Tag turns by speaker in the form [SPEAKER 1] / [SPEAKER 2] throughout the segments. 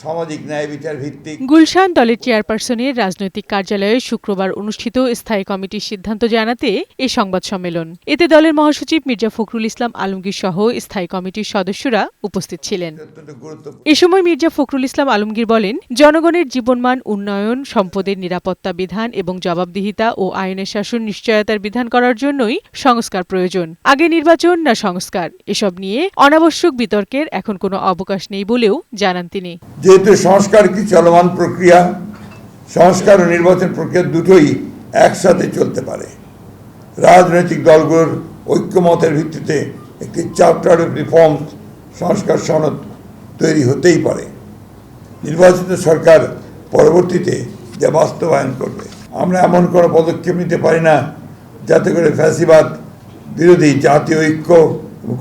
[SPEAKER 1] সামাজিক ন্যায় বিচার ভিত্তিক।
[SPEAKER 2] গুলশান দলের চেয়ারপারসনের রাজনৈতিক কার্যালয়ে শুক্রবার অনুষ্ঠিত স্থায়ী কমিটির সিদ্ধান্ত জানাতে এ সংবাদ সম্মেলন। এতে দলের মহাসচিব মির্জা ফখরুল ইসলাম আলমগীর সহ স্থায়ী কমিটির সদস্যরা উপস্থিত ছিলেন। এ সময় মির্জা ফখরুল ইসলাম আলমগীর বলেন, জনগণের জীবনমান উন্নয়ন, সম্পদের নিরাপত্তা বিধান এবং জবাবদিহিতা ও আইনের শাসন নিশ্চয়তার বিধান করার জন্যই সংস্কার প্রয়োজন। আগে নির্বাচন না সংস্কার, এসব নিয়ে অনাবশ্যক বিতর্কের এখন কোনো অবকাশ নেই বলেও জানান তিনি।
[SPEAKER 1] যেহেতু সংস্কার কি চলমান প্রক্রিয়া, সংস্কার ও নির্বাচন প্রক্রিয়া দুটোই একসাথে চলতে পারে। রাজনৈতিক দলগুলোর ঐক্যমতের ভিত্তিতে একটি চার্টার অফ রিফর্মস সংস্কার সনদ তৈরি হতেই পারে। নির্বাচিত সরকার পরবর্তীতে যা বাস্তবায়ন করবে। আমরা এমন কোনো পদক্ষেপ নিতে পারি না যাতে করে ফ্যাসিবাদ বিরোধী জাতীয় ঐক্য,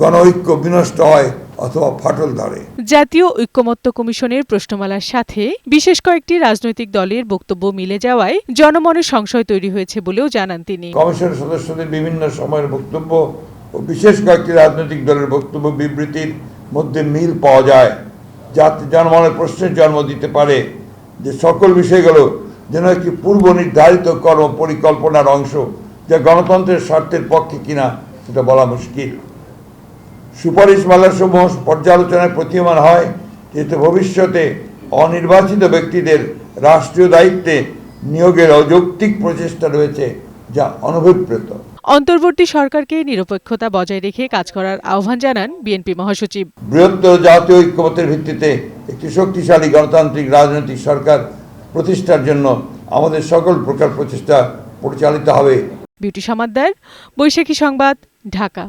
[SPEAKER 1] গণ ঐক্য বিনষ্ট হয় অথবা ফাটল ধরে।
[SPEAKER 2] জাতীয় ঐক্যমত্য কমিশনের প্রশ্নমালার সাথে বিশেষ কয়েকটি রাজনৈতিক দলের বক্তব্য মিলে যাওয়ায় জনমনে সংশয় তৈরি হয়েছে বলেও জানান তিনি।
[SPEAKER 1] কমিশনের সদস্যদের বিভিন্ন সময়ের বক্তব্য ও বিশেষ কয়েকটি রাজনৈতিক দলের বক্তব্য বিবৃতির মধ্যে মিল পাওয়া যায়, যাতে জনমনের প্রশ্নের জন্ম দিতে পারে যে সকল বিষয়গুলো যেন একটি পূর্ব নির্ধারিত কর্ম পরিকল্পনার অংশ, যা গণতন্ত্রের স্বার্থের পক্ষে কিনা সেটা বলা মুশকিল। সুপারিশমালার সমূহ পর্যালোচনায় প্রতীয়মান হয় যেহেতু ভবিষ্যতে অনির্বাচিত ব্যক্তিদের রাষ্ট্রীয় দায়িত্বে নিয়োগের অযৌক্তিক প্রচেষ্টা রয়েছে, যা অনভিপ্রেত।
[SPEAKER 2] অন্তর্বর্তী সরকারকে নিরপেক্ষতা বজায় রেখে কাজ করার আহ্বান জানান বিএনপি মহাসচিব।
[SPEAKER 1] বৃহত্তর জাতীয় ঐক্যমতের ভিত্তিতে একটি শক্তিশালী গণতান্ত্রিক রাজনৈতিক সরকার প্রতিষ্ঠার জন্য আমাদের সকল প্রকার প্রচেষ্টা পরিচালিত হবে।
[SPEAKER 2] বিউটি সমাদ্দার, বৈশাখী সংবাদ, ঢাকা।